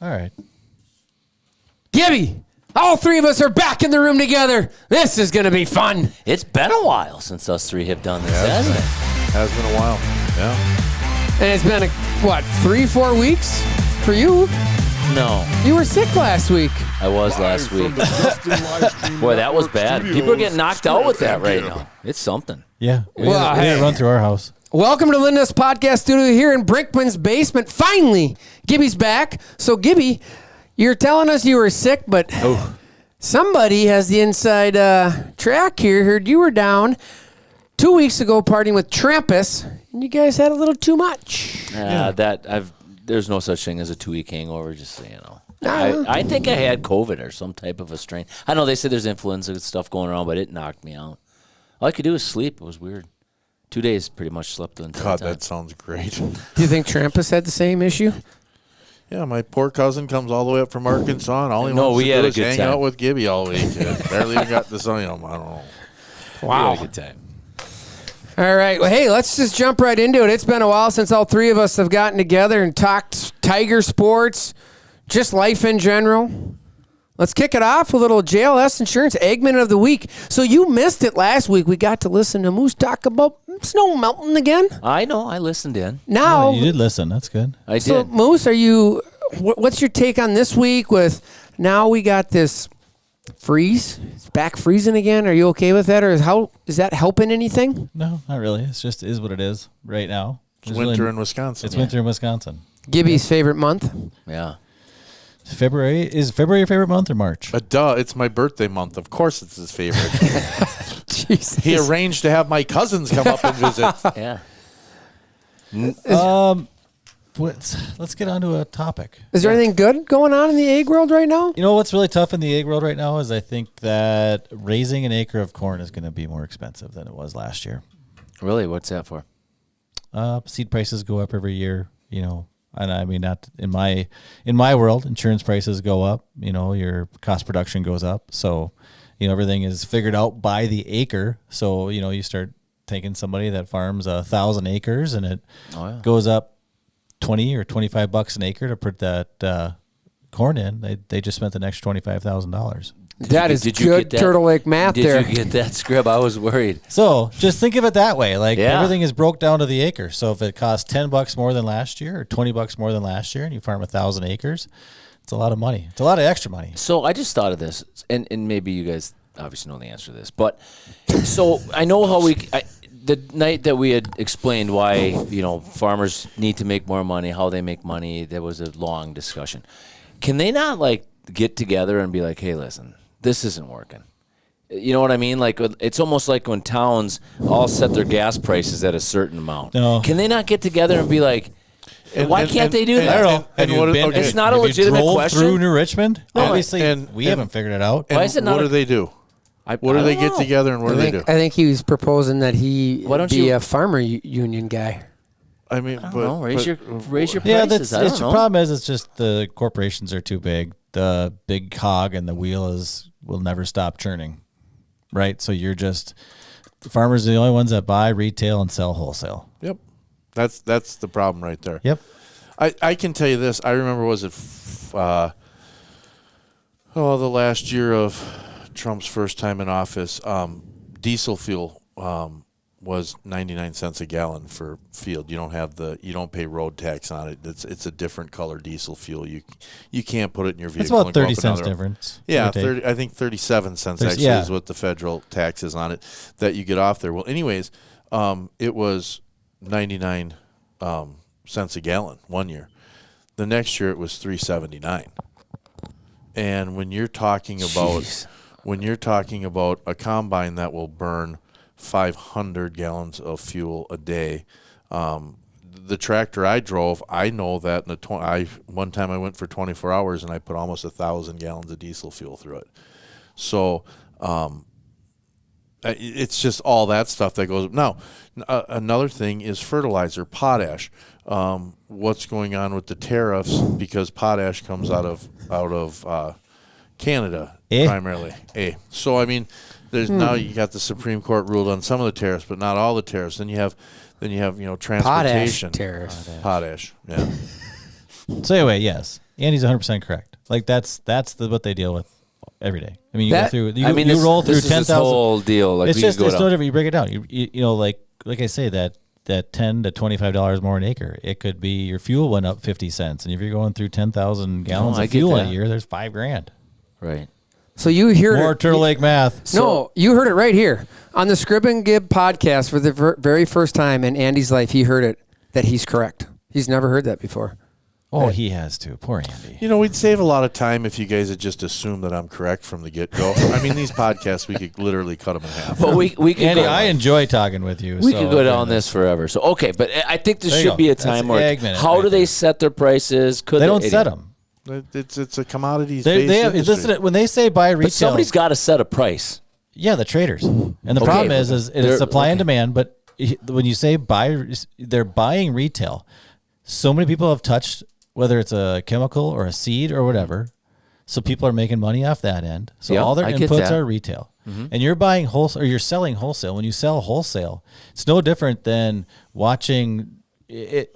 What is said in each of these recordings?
All right. Gibby, all three of us are back in the room together. This is going to be fun. It's been a while since us three have done this, hasn't it? Has been a while. Yeah. And it's been, 3-4 weeks for you? No. You were sick last week. I was last week. Boy, that was bad. People are getting knocked out with that right now. It's something. Yeah. We Well, had hey. to run through our house. Welcome to Linda's podcast studio here in Brinkman's basement. Finally, Gibby's back. So, Gibby, you're telling us you were sick, but somebody has the inside track here. Heard you were down 2 weeks ago partying with Trampus, and you guys had a little too much. There's no such thing as a 2-week hangover, just so you know. I think I had COVID or some type of a strain. I know they said there's influenza stuff going around, but it knocked me out. All I could do was sleep. It was weird. 2 days pretty much slept the entire God, time. that sounds great. Do you think Trampus had the same issue? Yeah, my poor cousin comes all the way up from Arkansas, and all he No, wants we to had do a is good hang time. out with Gibby all week. Barely even got to see him. I don't know. We had a good time. All right. Well, hey, let's just jump right into it. It's been a while since all three of us have gotten together and talked Tiger sports, just life in general. Let's kick it off with a little JLS Insurance Eggman of the Week. So you missed it last week. We got to listen to Moose talk about snow melting again. I know. I listened in. Now, Oh, you did listen. That's good. I so did. Moose, what's your take on this week with now we got this freeze? It's back freezing again. Are you okay with that? Or is that helping anything? No, not really. It's just is what it is right now. It's winter in Wisconsin. It's winter in Wisconsin. Gibby's favorite month? Yeah. February. Is February your favorite month or March? Duh, it's my birthday month. Of course it's his favorite. Jesus. He arranged to have my cousins come up and visit. Yeah. Let's get on to a topic. Is there anything good going on in the egg world right now? You know what's really tough in the egg world right now is I think that raising an acre of corn is going to be more expensive than it was last year. Really? What's that for? Seed prices go up every year, and I mean, not in my world, insurance prices go up, your cost production goes up. So, everything is figured out by the acre. So, you start taking somebody that farms 1,000 acres and it goes up 20 or $25 an acre to put that corn in. They just spent the next $25,000. That is Did you good get that? Turtle Lake math there. Did you get that, Scrib? I was worried. So just think of it that way. Like Yeah. everything is broke down to the acre. So if it costs $10 more than last year or $20 more than last year and you farm 1,000 acres, it's a lot of money. It's a lot of extra money. So I just thought of this, and maybe you guys obviously know the answer to this, but so I know how the night that we had explained why, farmers need to make more money, how they make money, there was a long discussion. Can they not get together and be like, hey, listen, this isn't working? You know what I mean? Like, it's almost like when towns all set their gas prices at a certain amount. No. Can they not get together and be like, why can't they do that? I don't know. And what- okay. It's not a Have you legitimate drove question. through New Richmond? No, Obviously, and- we and- haven't figured it out. Why is it not What a- do they do? What do I they don't get know. together and what do they do? I think he was proposing that he Why don't be you- a farmer union guy. I mean, I don't know. Raise your Yeah, prices. I the don't know. problem is it's just the corporations are too big. The big cog and the wheel will never stop churning, right? So the farmers are the only ones that buy retail and sell wholesale. Yep. That's the problem right there. Yep. I can tell you this. I remember, was it the last year of Trump's first time in office, diesel fuel was 99 cents a gallon for field. You don't pay road tax on it. It's a different color diesel fuel. You can't put it in your It's vehicle. about and go 30 up cents another- difference. Yeah, give or take. I think 37 cents There's- actually yeah. is what the federal tax is on it that you get off there. Well, anyways, it was 99 cents a gallon one year. The next year it was 3.79. And when you're talking about a combine that will burn 500 gallons of fuel a day, the tractor I drove, I know that one time I went for 24 hours and I put almost 1,000 gallons of diesel fuel through it. So it's just all that stuff that goes. Now, another thing is fertilizer, potash. What's going on with the tariffs, because potash comes out of Canada primarily. So I mean, there's now you got the Supreme Court ruled on some of the tariffs, but not all the tariffs. Then you have transportation Potash tariff. Potash. Yeah. So anyway, yes. Andy's 100% correct. Like that's what they deal with every day. I mean, you That- go through, you roll through 10,000. whole deal. Like It's we just, could go it's down. no different. You break it down. You know, like I say, that $10 to $25 more an acre. It could be your fuel went up 50 cents. And if you're going through 10,000 gallons I of get fuel in a that. year, there's $5,000. Right. So you hear More it. Turtle Lake math. No, you heard it right here on the Scrib and Gib podcast for the very first time in Andy's life. He heard it that he's correct. He's never heard that before. Oh, he has to. Poor Andy. You know, we'd save a lot of time if you guys had just assumed that I'm correct from the get-go. I mean, these podcasts, we could literally cut them in half. But we could Andy, go, I enjoy talking with you. we so, could go down this forever. So okay, but I think this There you should go. be a That's time egg where minute how right do they there. set their prices? Could They don't set them. It's a commodities They based have, industry. listen, when they say buy retail, But somebody's got to set a price. yeah, the traders. And the Okay, problem is they're- it's supply and okay. demand. But when you say buy, they're buying retail. So many people have touched, whether it's a chemical or a seed or whatever. So people are making money off that end. So Yeah, all their I get inputs that. are retail. And you're buying wholesale, or you're selling wholesale. When you sell wholesale, it's no different than watching it.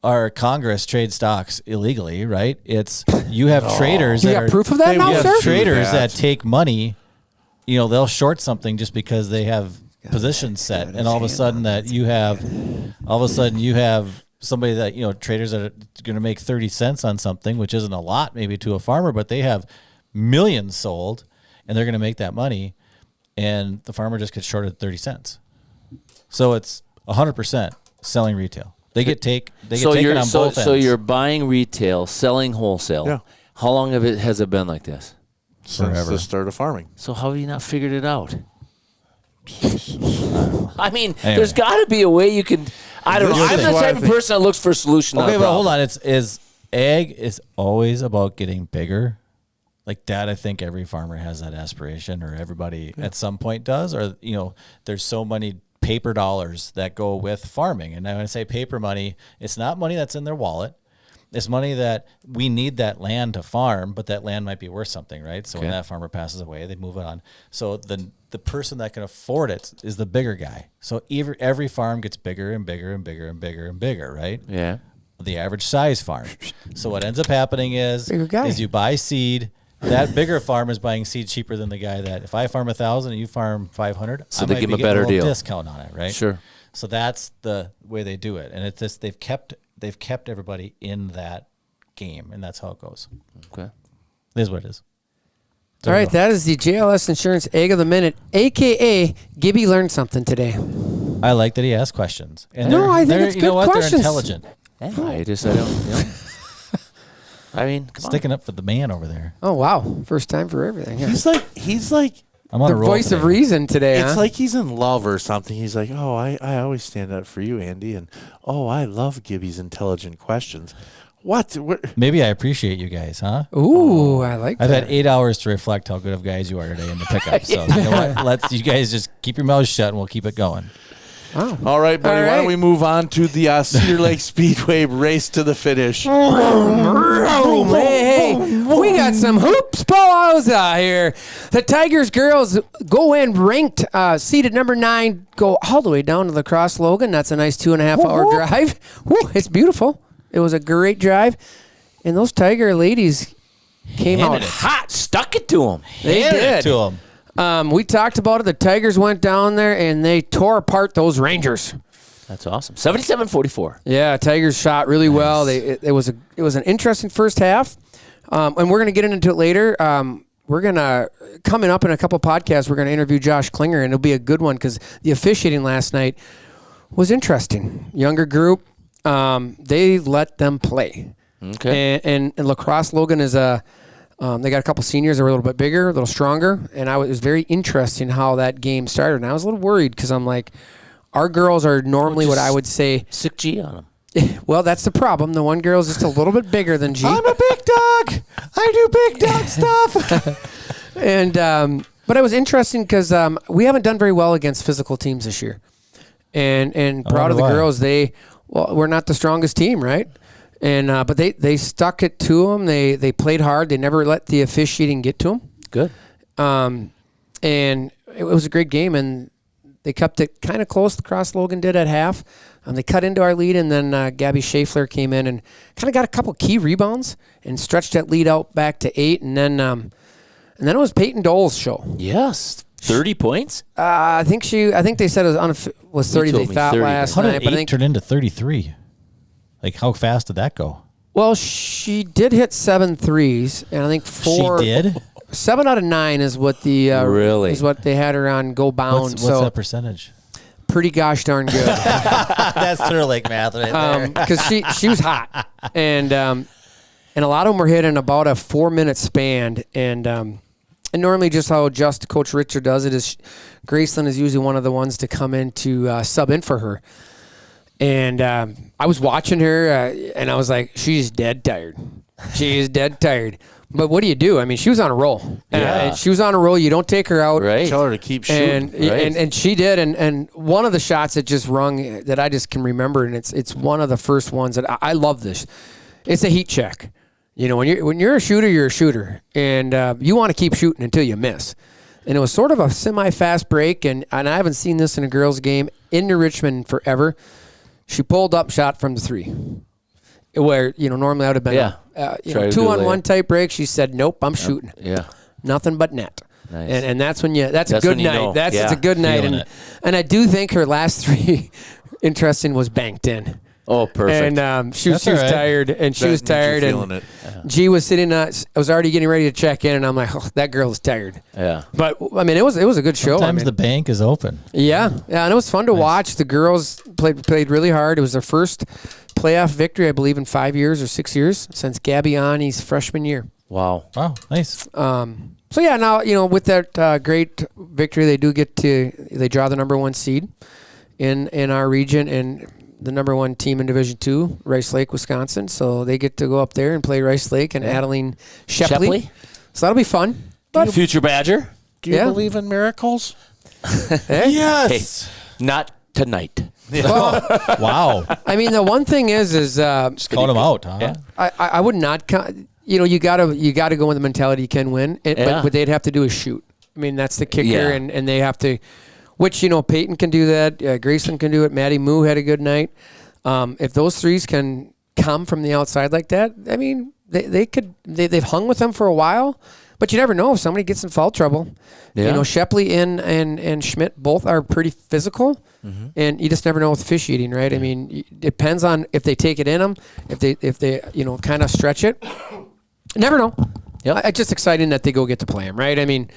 Our Congress trade stocks illegally, right? It's you have traders You that got are proof of that They now, you will sir? have traders that. that take money. You know, they'll short something just because they have positions set, and all of a sudden you have somebody that, you know, traders that are going to make 30 cents on something, which isn't a lot maybe to a farmer, but they have millions sold, and they're going to make that money, and the farmer just gets shorted 30 cents. So it's 100% selling retail. They get taken on both ends. So you're buying retail, selling wholesale. Yeah. How long has it been like this? Since forever. the start of farming. So how have you not figured it out? I mean, Anyway. there's got to be a way you can. I don't know. This I'm is the why I type of think- person that looks for a solution. not Okay, a but problem. hold on. Is ag is always about getting bigger. Like that, I think every farmer has that aspiration, or everybody at some point does. Or, you know, there's so many paper dollars that go with farming. And when I say paper money, it's not money that's in their wallet. It's money that we need that land to farm, but that land might be worth something, right? So when Okay. that farmer passes away, they move it on. So the person that can afford it is the bigger guy. So every farm gets bigger and bigger and bigger and bigger and bigger, right? Yeah. The average size farm. So what ends up happening Bigger guy. is you buy seed. That bigger farm is buying seed cheaper than the guy that, if I farm 1,000 and you farm 500, So I they might give be him a getting better little deal. discount on it, right? Sure. So that's the way they do it, and it's just they've kept everybody in that game, and that's how it goes. Okay. It is what it is. All right, that is the JLS Insurance Egg of the Minute, a.k.a. Gibby learned something today. I like that he asked questions. And No, they're- I think they're- it's you know good what? questions. They're intelligent. I don't. You know. I mean, come on. Sticking up for the man over there. Oh, wow. First time for everything. Yeah. He's like I'm on The a roll voice of today. reason today, it's huh? like he's in love or something. He's like, oh, I always stand up for you, Andy, and oh, I love Gibby's intelligent questions. What? Maybe I appreciate you guys, huh? Ooh, I like I've that. had 8 hours to reflect how good of guys you are today in the pickup. So you know what? Let's you guys just keep your mouths shut and we'll keep it going. Wow. All right, buddy. All Why right. don't we move on to the Cedar Lake Speedway race to the finish? Hey, we got some hoops balls out here. The Tigers girls go in ranked, seated number 9, go all the way down to La Crosse Logan. That's a nice 2.5 hour drive. Woo, it's beautiful. It was a great drive. And those Tiger ladies came out Handed it. Hot, stuck it to him. They Handed did. it to them. We talked about it. The Tigers went down there and they tore apart those Rangers. That's awesome. 77-44. Yeah, Tigers shot really well. It was an interesting first half, and we're gonna get into it later. We're gonna coming up in a couple podcasts. We're gonna interview Josh Klinger, and it'll be a good one because the officiating last night was interesting. Younger group, they let them play. Okay. And La Crosse Logan is a. They got a couple seniors that were a little bit bigger, a little stronger, and it was very interesting how that game started. And I was a little worried because I'm like, our girls are normally what I would say. 6G on him. Well, that's the problem. The one girl's just a little bit bigger than G. I'm a big dog. I do big dog stuff. And but it was interesting because we haven't done very well against physical teams this year. And proud of the why. girls. We're not the strongest team, right? And but they stuck it to them. They played hard. They never let the officiating get to them. Good. And it was a great game, and they kept it kind of close. The Cross Logan did at half. They cut into our lead, and then Gabby Schaeffler came in and kind of got a couple key rebounds and stretched that lead out back to 8. And then it was Peyton Dole's show. Yes, 30 points. I think they said it was 30. told They me thought 30. last How did night, but I 8 think turn into 33? Like, how fast did that go? well, she did hit 7 threes, and I think 4. She did? 7 out of 9 is what the Really? is what they had her on go bound. What's so that percentage? pretty gosh darn good. That's Turtleneck math right there. Because she was hot, and a lot of them were hit in about a 4-minute span, and normally just how Coach Richard does it is Graceland is usually one of the ones to come in to sub in for her, and I was watching her and I was like, she's dead tired. She is dead tired. But what do you do? I mean, she was on a roll. Yeah. She was on a roll. You don't take her out. Right. Tell her to keep shooting. And she did. And one of the shots that just rung that I just can remember, and it's one of the first ones that I love this. It's a heat check. You know, when you're a shooter, you're a shooter, and you want to keep shooting until you miss. And it was sort of a semi-fast break, and I haven't seen this in a girls' game in New Richmond forever. She pulled up, shot from the 3. Where, normally I would have been a 2-on-1 type break. She said, nope, I'm shooting. Yeah. Nothing but net. Nice. And that's when that's a good when you night. know. It's a good night. And I do think her last 3, interesting, was banked in. Oh, perfect. And she was all right. tired, and she was tired, feeling and it. G was sitting. I was already getting ready to check in, and I'm like, oh, that girl is tired. Yeah. But I mean, it was a good show. Sometimes the bank is open. Yeah, and it was fun to watch. The girls played really hard. It was their first playoff victory, I believe, in 5 years or 6 years since Gabby Ani's freshman year. Wow. Wow, nice. So yeah, now with that great victory, they draw the number 1 seed in our region, and the number 1 team in Division II, Rice Lake, Wisconsin. So they get to go up there and play Rice Lake and Adeline Shepley. So that'll be fun. But Future Badger. Do you Yeah. believe in miracles? Yes. Hey, not tonight. Wow. I mean, the one thing is Just count them out, huh? Yeah. I would not count. You gotta go with the mentality you can win. But what they'd have to do is shoot. I mean, that's the kicker, Yeah. and they have to. Which Peyton can do that. Graceland can do it. Maddie Moo had a good night. If those threes can come from the outside like that, I mean, they could. They've hung with them for a while, but you never know if somebody gets in foul trouble. Yeah. Shepley and Schmidt both are pretty physical, and you just never know with officiating, right? I mean, it depends on if they take it in them, if they kind of stretch it. Never know. Yep. It's just exciting that they go get to play them, right? I mean,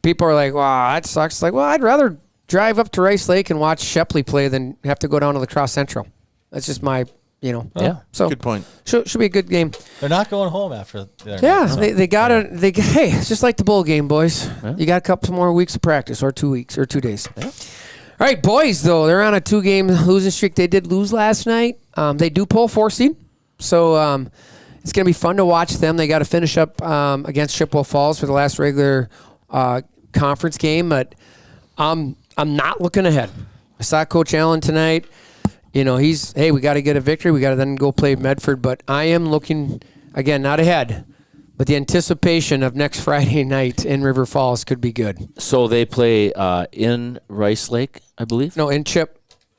people are like, wow, that sucks. Like, well, I'd rather drive up to Rice Lake and watch Shepley play than have to go down to La Crosse Central. That's just my, Yeah. So Good point. should be a good game. They're not going home after their Yeah, night. they got to. Hey, it's just like the bowl game, boys. You got a couple more weeks of practice, or 2 weeks, or 2 days. Yeah. All right, boys. Though they're on a 2-game losing streak. They did lose last night. They do pull 4 seed, so it's gonna be fun to watch them. They got to finish up against Chippewa Falls for the last regular conference game, but I'm not looking ahead. I saw Coach Allen tonight. We got to get a victory. We got to then go play Medford. But I am looking, again, not ahead, but the anticipation of next Friday night in River Falls could be good. So they play in Rice Lake, I believe? No, in Chip.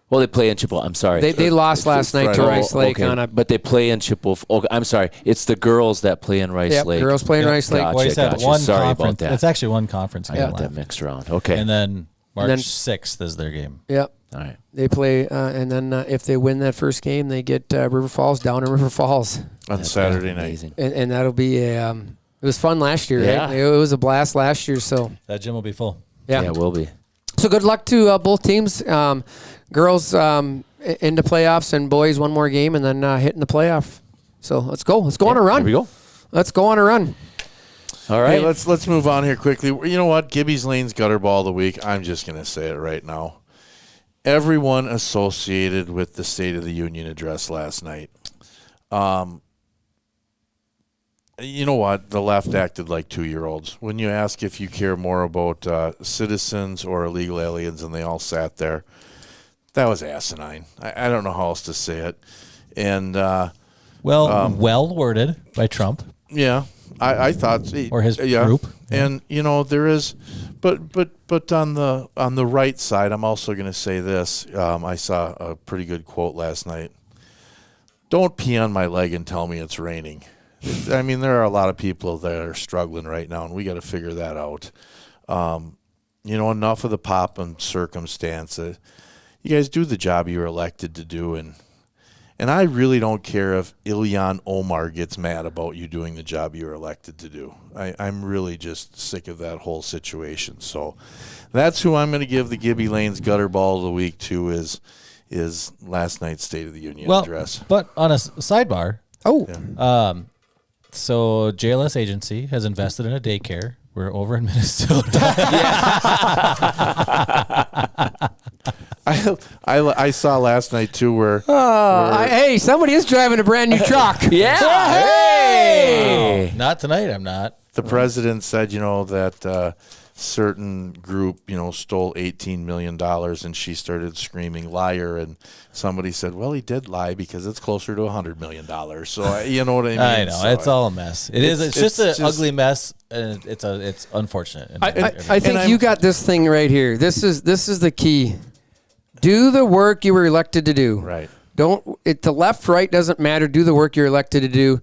Well, they play in Chippewa. I'm sorry. They lost last night to Friday. Rice Lake Okay. on a. But they play in Chippewa. Okay, I'm sorry. It's the girls that play in Rice Yep, Lake. girls playing Rice Lake. Gotcha, Boys had gotcha. one Sorry about conference. that. It's actually one conference I game got that left. mixed around. Okay. And then March then- 6th is their game. Yep. All right. They play, and then if they win that first game, they get River Falls down in River Falls, On Saturday night. Amazing. and that'll be a. It was fun last year. Yeah. Right? It was a blast last year. So That gym will be full. yeah. Yeah, it will be. So good luck to both teams. Girls into playoffs, and boys one more game, and then hitting the playoff. So let's go. Let's go on a run. Here we go. Let's go on a run. All right. Hey, let's move on here quickly. You know what? Gibby's Lane's gutter ball of the week. I'm just going to say it right now. Everyone associated with the State of the Union address last night. You know what? The left acted like 2-year-olds. When you ask if you care more about citizens or illegal aliens, and they all sat there, that was asinine. I don't know how else to say it. And, Well worded by Trump yeah, I thought. or his yeah, group. And there is, but on the right side, I'm also going to say this. I saw a pretty good quote last night. Don't pee on my leg and tell me it's raining. I mean, there are a lot of people that are struggling right now, and we got to figure that out. Enough of the pomp and circumstance. You guys do the job you were elected to do, and I really don't care if Ilyan Omar gets mad about you doing the job you were elected to do. I'm really just sick of that whole situation. So that's who I'm going to give the Gibby Lanes Gutter Ball of the Week to is last night's State of the Union address. But on a sidebar, Oh, so JLS Agency has invested in a daycare. We're over in Minnesota. I saw last night too where hey, somebody is driving a brand new truck. Yeah. Hey. Not tonight, I'm not. the president said, that certain group, stole $18 million, and she started screaming liar, and somebody said, well, he did lie because it's closer to $100 million. So you know what I mean? I know. So it's all a mess. It's just an ugly mess, and it's unfortunate. I think you got this thing right here. This is the key. Do the work you were elected to do. Right. The left, right doesn't matter. Do the work you're elected to do.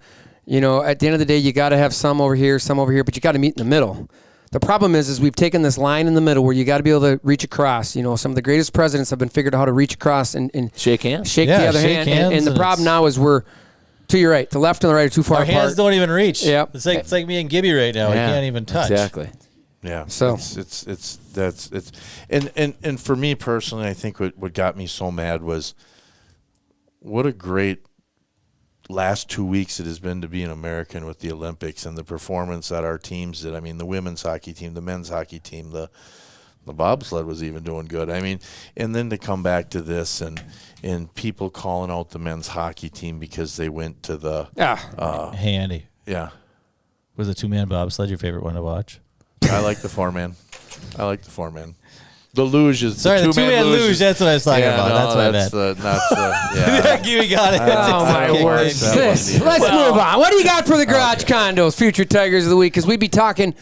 At the end of the day, you got to have some over here, but you got to meet in the middle. The problem is we've taken this line in the middle where you got to be able to reach across. Some of the greatest presidents have been figured out how to reach across and shake hands. Shake the other hand. And the problem now is we're to your right. The left and the right are too far apart. Our hands don't even reach. Yep. It's like me and Gibby right now. Yeah, we can't even touch. Exactly. Yeah. So it's and for me personally, I think what got me so mad was what a great last 2 weeks it has been to be an American with the Olympics and the performance that our teams did. I mean, the women's hockey team, the men's hockey team, the bobsled was even doing good. I mean, and then to come back to this and people calling out the men's hockey team because they went to the Hey, Andy. Yeah. Was the 2-man bobsled your favorite one to watch? I like the 4-man. The luge is Sorry, the 2-man luge. That's what I was talking about. That's what I meant. Yeah. Gibby got it. Oh, my word. Let's move on. What do you got for the garage condos, future Tigers of the Week? Because we'd be talking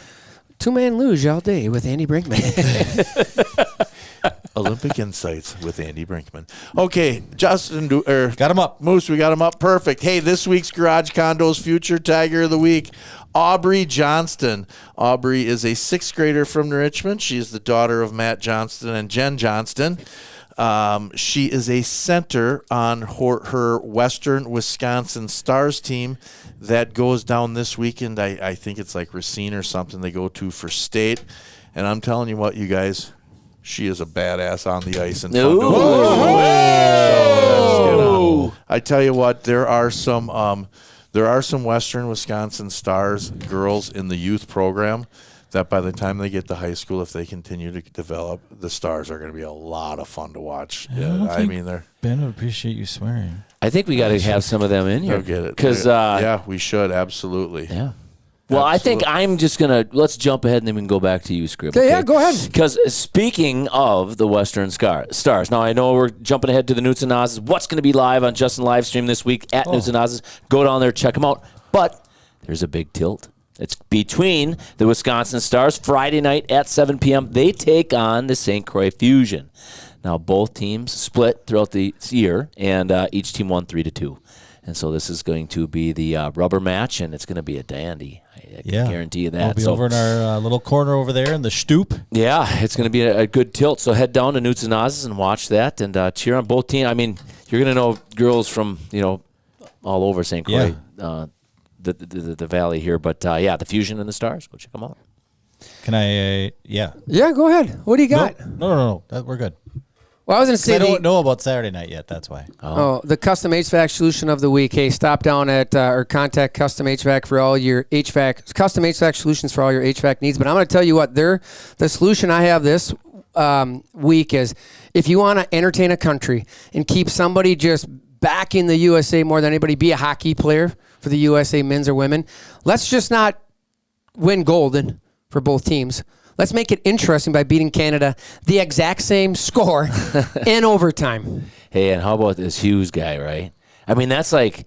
2-man luge all day with Andy Brinkman. Olympic Insights with Andy Brinkman. Okay, Justin, Got him up. Moose, we got him up. Perfect. Hey, this week's Garage Condos Future Tiger of the Week, Aubrey Johnston. Aubrey is a 6th grader from Richmond. She is the daughter of Matt Johnston and Jen Johnston. She is a center on her Western Wisconsin Stars team that goes down this weekend. I think it's like Racine or something they go to for state. And I'm telling you what, you guys, she is a badass on the ice and fun to watch. So I tell you what, there are some Western Wisconsin Stars girls in the youth program that by the time they get to high school, if they continue to develop, the Stars are going to be a lot of fun to watch. They're Ben would appreciate you swearing. I think we got to have some of them in here. They'll get it. Because we should, absolutely. Yeah. Well, I think I'm just going to, let's jump ahead and then we can go back to you, Scrib. Okay, yeah, go ahead. Because speaking of the Western Stars, now I know we're jumping ahead to the Newts and Nazes. What's going to be live on Justin Livestream this week at Newts and Nazes? Go down there, check them out. But there's a big tilt. It's between the Wisconsin Stars. Friday night at 7 p.m., they take on the St. Croix Fusion. Now, both teams split throughout the year, and each team won 3-2. And so this is going to be the rubber match, and it's going to be a dandy. I can guarantee you that. We'll be over in our little corner over there in the stoop. Yeah, it's going to be a good tilt. So head down to Newts and Nazes and watch that and cheer on both teams. I mean, you're going to know girls from, all over St. Croix, the valley here. But, the Fusion and the Stars, go check them out. Can I, Yeah, go ahead. What do you got? No. We're good. Well, I was going to say I don't know about Saturday night yet. That's why. The custom HVAC solution of the week. Hey, stop down at or contact Custom HVAC for all your custom HVAC solutions for all your HVAC needs. But I'm going to tell you what, the solution I have this week is if you want to entertain a country and keep somebody just backing the USA more than anybody, be a hockey player for the USA, men's or women. Let's just not win golden for both teams. Let's make it interesting by beating Canada the exact same score in overtime. Hey, and how about this Hughes guy, right? I mean, that's like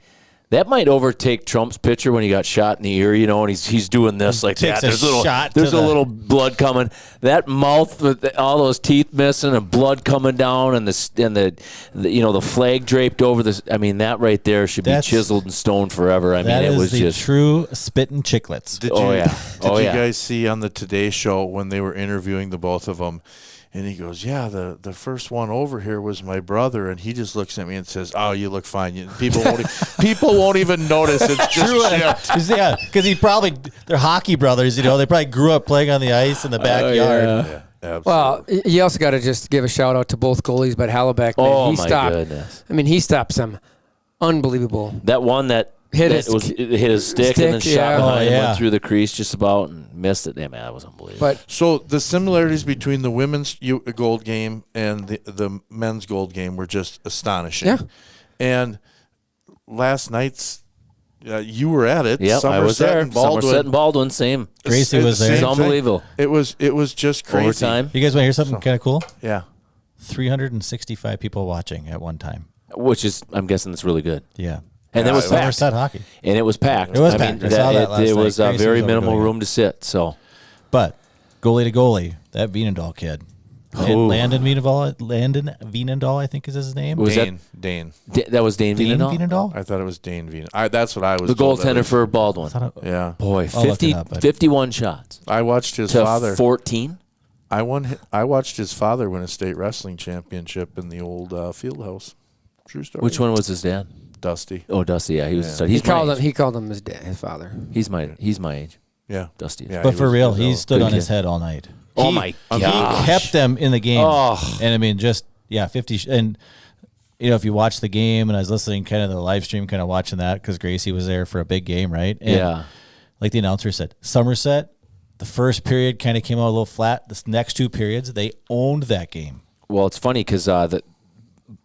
That might overtake Trump's picture when he got shot in the ear, and he's doing this like Takes that. a There's a little, shot there's to a the- little blood coming. That mouth with all those teeth missing and blood coming down, and the flag draped over this. I mean, that right there should be That's- chiseled in stone forever. I mean, That it is was the just true spitting chiclets. Did Oh, you, yeah. Did Oh, you yeah. guys see on the Today Show when they were interviewing the both of them? And he goes, yeah, the first one over here was my brother, and he just looks at me and says, "Oh, you look fine." People won't even notice. It's just chipped. Yeah, because they're hockey brothers. They probably grew up playing on the ice in the backyard. Yeah, absolutely. Well, you also got to just give a shout out to both goalies, but Hallebeck, man, Oh, he my stopped. goodness. I mean, he stopped some unbelievable. that one that Hit hit his stick and then stick, shot yeah. behind and yeah. went through the crease just about and missed it. Damn, man, that was unbelievable. But So the similarities between the women's gold game and the men's gold game were just astonishing. Yeah. And last night's, you were at it. Yep, I was Somerset there. and Baldwin. Somerset and Baldwin, same. Gracie It's was the there. It's same thing. unbelievable. It was just crazy. Overtime, You guys want to hear something kind of cool? Yeah. 365 people watching at one time. which is, I'm guessing, it's really good. Yeah. And it was packed. Somerset hockey. And it was packed. It was packed. I saw that last it night. was a Gracie very was minimal overdoing it. room to sit. So But goalie to goalie, that Vienendahl kid. Oh. Landon Vienendahl, I think is his name. Was that- Dane. that was Dane Dane Vienendahl? Vienendahl? I thought it was Dane Vien. That's what I was The told, at goaltender least. for Baldwin. I thought it- Yeah. Boy, I'll look 50, it up, but- 51 shots I watched his to father. 14. I watched his father win a state wrestling championship in the old field house. True story. Which one was his dad? Dusty. Oh, Dusty. Yeah, he was a stud. he He's my called him. age. He called him his dad, his father. He's my age. Yeah. Dusty. Yeah. But for real, he stood Good on his kid. head all night. Oh, He- my He gosh. kept them in the game. Oh. And I mean, just, 50. And, if you watch the game, and I was listening kind of the live stream, kind of watching that because Gracie was there for a big game, right? And Yeah. like the announcer said, Somerset, the first period kind of came out a little flat. The next two periods, they owned that game. Well, it's funny because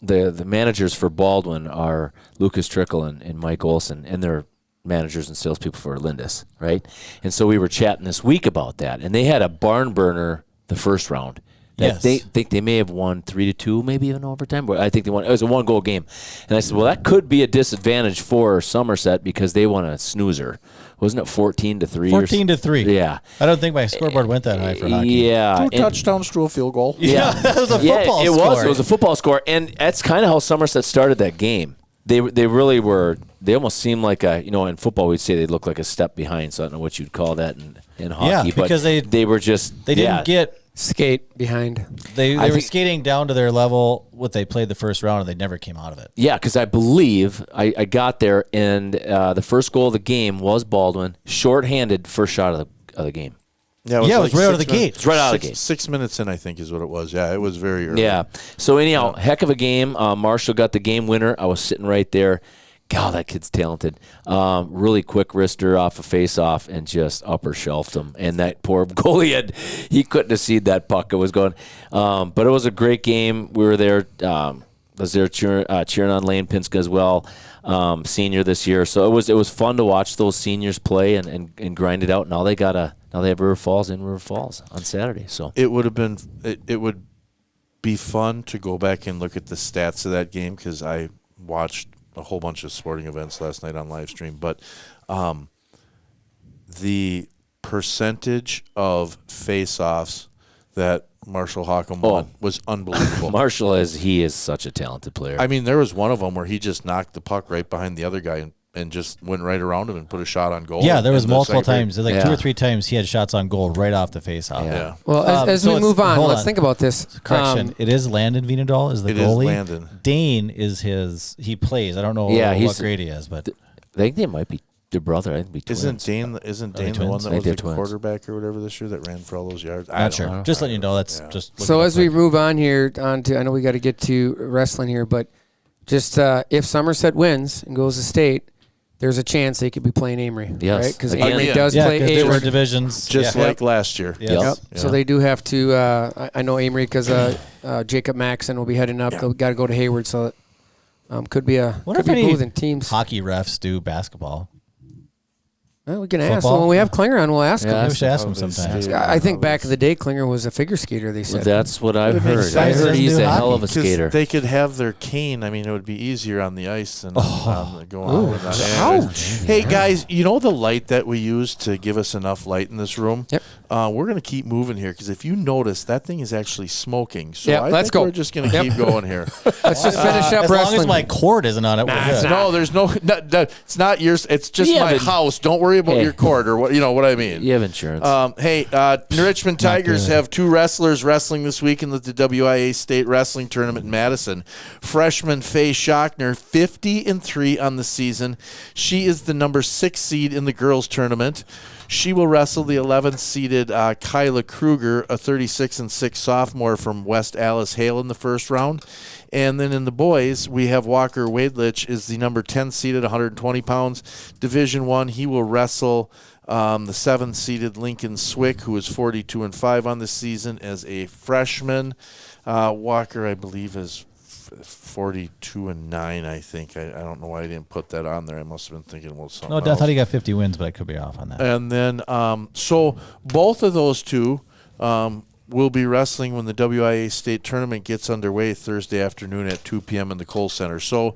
the managers for Baldwin are Lucas Trickle and Mike Olson, and they're managers and salespeople for Lindis, right? And so we were chatting this week about that, and they had a barn burner the first round. That Yes. They think they may have won 3-2, maybe even overtime. But I think they won. It was a 1-goal game, and I said, well, that could be a disadvantage for Somerset because they won a snoozer. Wasn't it 14-3? 14-3. Yeah. I don't think my scoreboard went that high for hockey. Yeah. Two and- touchdowns to a field goal. Yeah, that was a football it score. was. It was a football score, and that's kind of how Somerset started that game. They really were. They almost seemed like in football we'd say they looked like a step behind. So I don't know what you'd call that in hockey. Yeah, because but they were just They didn't get. Skate behind. They I were think- skating down to their level. What they played the first round, and they never came out of it. Yeah, because I believe I got there, and the first goal of the game was Baldwin, shorthanded first shot of the game. Yeah, it was right out of the gate. It's right out of the gate. 6 minutes in, I think, is what it was. Yeah, it was very early. Yeah. So anyhow, heck of a game. Marshall got the game winner. I was sitting right there. God, that kid's talented. Really quick wrister off a face-off and just upper shelved him. And that poor goalie he couldn't have seen that puck. It was going. But it was a great game. We were there. Was there cheering on Lane Pinska as well, senior this year. So it was fun to watch those seniors play and grind it out. Now they have River Falls in River Falls on Saturday. So It would have been. It would be fun to go back and look at the stats of that game because I watched a whole bunch of sporting events last night on live stream. But the percentage of face-offs that Marshall Hockham won was unbelievable. Marshall he is such a talented player. I mean, there was one of them where he just knocked the puck right behind the other guy and just went right around him and put a shot on goal. Yeah, there was in the multiple second period. times, like 2 or 3 times, he had shots on goal right off the face-off. Yeah. Well, as so we it's- move on, hold let's on. think about this. Correction, it is Landon Vienendahl is the It is goalie. Landon. Dane is he plays. I don't know Yeah, what he's- grade he is, but I think they might be their brother. I think be twins. Isn't Dane the one twins? that I was think the they're twins. quarterback or whatever this year that ran for all those yards? I not don't sure. know. Just letting you know, that's just. So looking as up we quick. move on here, I know we got to get to wrestling here, but just if Somerset wins and goes to state, there's a chance they could be playing Amory, Yes. right? Because Again. Amory Yeah. does yeah, play because they were Hayward. divisions, Just yeah. like last year. Yes. Yep. Yep. So they do have to. I know Amory because Jacob Maxon will be heading up. They'll got to go to Hayward, so could be Wonder could if be any moving teams. hockey refs do basketball. Well, we can ask. Football? When we have Klinger on, we'll ask him. Maybe we should ask him Probably sometime. skate. I think back in the day, Klinger was a figure skater, they said. That's what I've heard. I sense. heard he's Do a hell hockey. of a skater. They could have their cane. I mean, it would be easier on the ice than on the going on. with that. ouch. Hey, guys, you know the light that we use to give us enough light in this room? Yep. We're going to keep moving here because if you notice, that thing is actually smoking. So Yep, I let's think go. we're just going to keep going here. Let's just finish up As wrestling. long as my cord isn't on it, we're good. No, there's no, it's not yours. It's just Yeah, my but- house. Don't worry about Hey. your cord or what, you know what I mean. You have insurance. Hey, Richmond Tigers good. have 2 wrestlers wrestling this week in the WIA State Wrestling Tournament in Madison. Freshman Faye Schochner, 50-3 on the season. She is the number 6 seed in the girls' tournament. She will wrestle the 11th-seeded Kyla Kruger, a 36-6 sophomore from West Alice Hale in the first round. And then in the boys, we have Walker Wadelich is the number 10 seeded, 120 pounds. Division I, he will wrestle the 7th-seeded Lincoln Swick, who is 42-5 on the season as a freshman. Walker, I believe, is 42-9. I think. I don't know why I didn't put that on there. I must have been thinking about something. No, I else. thought he got 50 wins, but I could be off on that. And then, so both of those two will be wrestling when the WIA State Tournament gets underway Thursday afternoon at 2 p.m. in the Kohl Center. So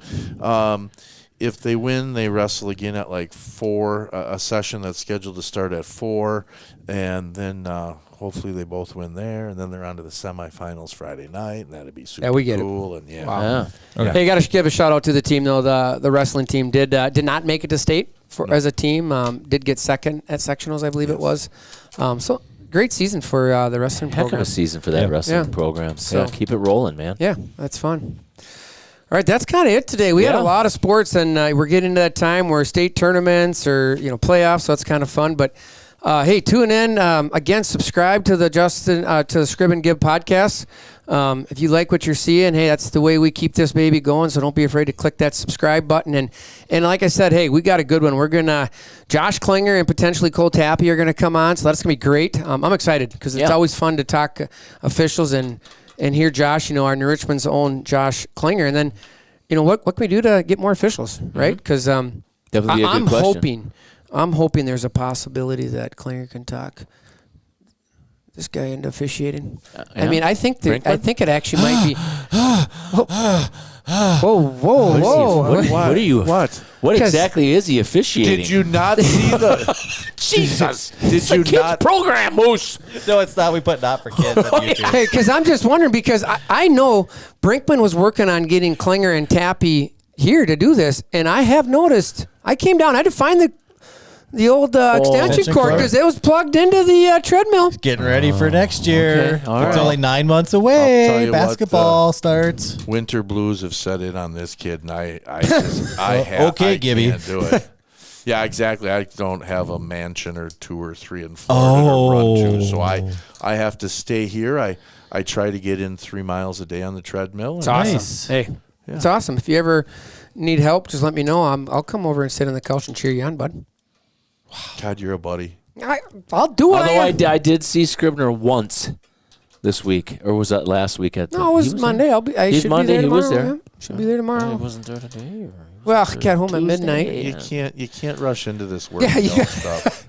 if they win, they wrestle again at like 4, a session that's scheduled to start at 4. And then hopefully they both win there. And then they're on to the semifinals Friday night. And that'd be super we get it. cool. And yeah. Wow. yeah. Hey, got to give a shout out to the team though. The wrestling team did not make it to state as a team. Did get second at sectionals, I believe it was. So great season for the wrestling Heck of program. a season for that Yeah. wrestling Yeah. program. So- Yeah, keep it rolling, man. Yeah, that's fun. All right, that's kind of it today. We had Yeah. a lot of sports, and we're getting to that time where state tournaments or playoffs. So that's kind of fun. But hey, tune in again. Subscribe to the to the Scrib and Give podcast. If you like what you're seeing, hey, that's the way we keep this baby going. So don't be afraid to click that subscribe button. And like I said, hey, we got a good one. We're gonna Josh Klinger and potentially Cole Tappy are gonna come on. So that's gonna be great. I'm excited because it's Yeah. always fun to talk officials and hear Josh, our New Richmond's own Josh Klinger. And then, what can we do to get more officials, right? Because That would be a good I'm question. hoping there's a possibility that Klinger can talk this guy into officiating. I yeah. mean, I think Brinkman? it actually might be. Whoa! What are you? What? What 'Cause- exactly is he officiating? Did you not see the Jesus! Did It's a you kids not? program, Moose? No, it's not. We put not for kids on YouTube. Hey, because I'm just wondering because I know Brinkman was working on getting Klinger and Tappy here to do this, and I have noticed I came down. I had to find the old extension Extension cord cord. because it was plugged into the treadmill. Getting ready for next year. Okay, all It's right. only 9 months I'll tell away. you what, Basketball starts. winter blues have set in on this kid, and I Okay, Gibby. can't do it. Yeah, exactly. I don't have a mansion or 2 or 3 in Florida to run to, so I have to stay here. I try to get in 3 miles a day on the treadmill. It's awesome. Nice. Hey, it's awesome. If you ever need help, just let me know. I'll come over and sit on the couch and cheer you on, bud. God, you're a buddy. I'll do what Although I am. I did see Scribner once this week, or was that last week at the? No, it was he Monday. I He's should Monday, be there he was tomorrow. there. Yeah. Should be there He tomorrow. wasn't there today. Or Well, I got home at midnight. Tuesday. You can't rush into this work Yeah, you- stuff.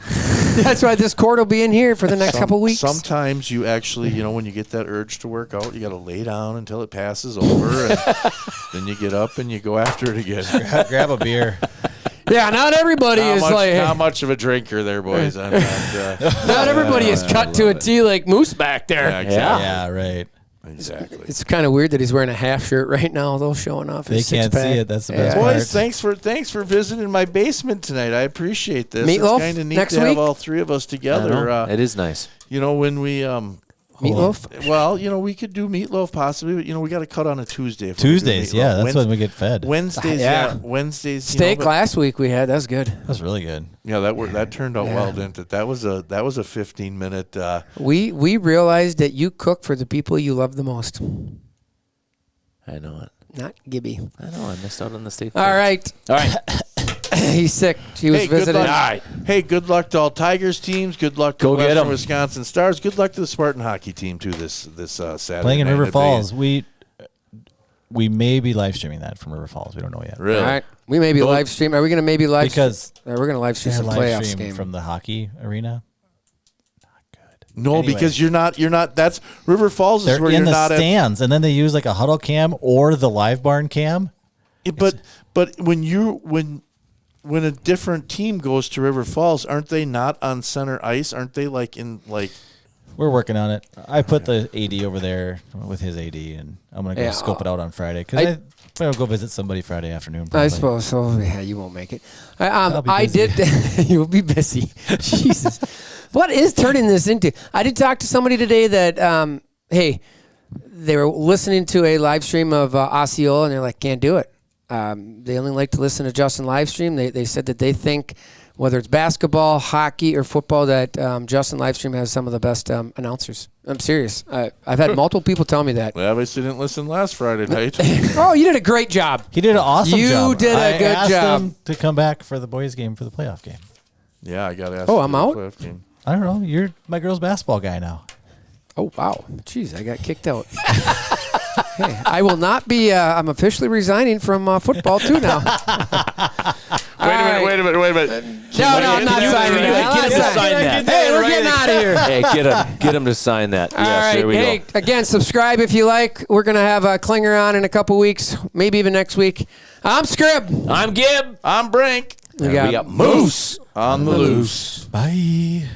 That's why this cord will be in here for the next couple weeks. Sometimes you actually, when you get that urge to work out, you got to lay down until it passes over, and then you get up and you go after it again. Grab a beer. Yeah, not everybody is like. Not much of a drinker there, boys. I'm not, Not everybody is cut to a T like Moose back there. yeah, exactly. Yeah, right. Exactly. It's kind of weird that he's wearing a half shirt right now, though, showing off They his can't six-pack. see it. That's the best Yeah. part. Boys, thanks for visiting my basement tonight. I appreciate this. Meatloaf It's kind of neat next to have week? all 3 of us I together. know. It is nice. When we Meatloaf? well, we could do meatloaf possibly, but we got to cut on a Tuesday. If we're gonna do Tuesdays, meatloaf. yeah, that's when we get fed. Wednesdays, Yeah. Wednesdays. Steak but- last week we had. That was good. That's really good. Yeah, that turned out well, didn't it? That was a 15-minute. We realized that you cook for the people you love the most, I know it. not Gibby. I know. I missed out on the state. All right. All right. He's sick. He was Hey, good visiting. luck. Hey, good luck to all Tigers teams. Good luck to Go get Western 'em. Wisconsin Stars. Good luck to the Spartan hockey team too this Saturday. Playing in night River at Falls. We may be live streaming that from River Falls. We don't know yet. Really? All right. We may be live stream. Are we going to maybe live? Because we're going to live stream some live playoffs stream game from the hockey arena. No, Anyway. because you're not. That's River Falls is They're where in you're the not stands, and then they use like a huddle cam or the live barn cam. But when a different team goes to River Falls, aren't they not on center ice? Aren't they like in like? We're working on it. I put the AD over there with his AD, and I'm gonna go scope it out on Friday because I'll go visit somebody Friday afternoon. Probably. I suppose so. Yeah, you won't make it. I'll be I busy. did. You'll be busy. Jesus, what is turning this into? I did talk to somebody today that, hey, they were listening to a live stream of Osceola, and they're like, can't do it. They only like to listen to Justin live stream. They said that they think whether it's basketball, hockey, or football, that Justin Livestream has some of the best announcers. I'm serious. I've had multiple people tell me that. Well, obviously didn't listen last Friday night. Oh, you did a great job. He did an awesome job. You did a good I asked job. him to come back for the boys' game for the playoff game. Yeah, I got asked. Oh, to I'm do the out? playoff game. I don't know. You're my girls' basketball guy now. Oh, wow. Jeez, I got kicked out. Hey, I will not be, I'm officially resigning from football, too, now. Wait a minute. No, I'm not signing that. Get him to sign that. Hey, we're getting out of here. Hey, get him to sign that. All Yes, right. there we Hey, go. again, subscribe if you like. We're going to have Klinger on in a couple weeks, maybe even next week. I'm Scrib. I'm Gib. I'm Brink. And we got Moose on the loose. Bye.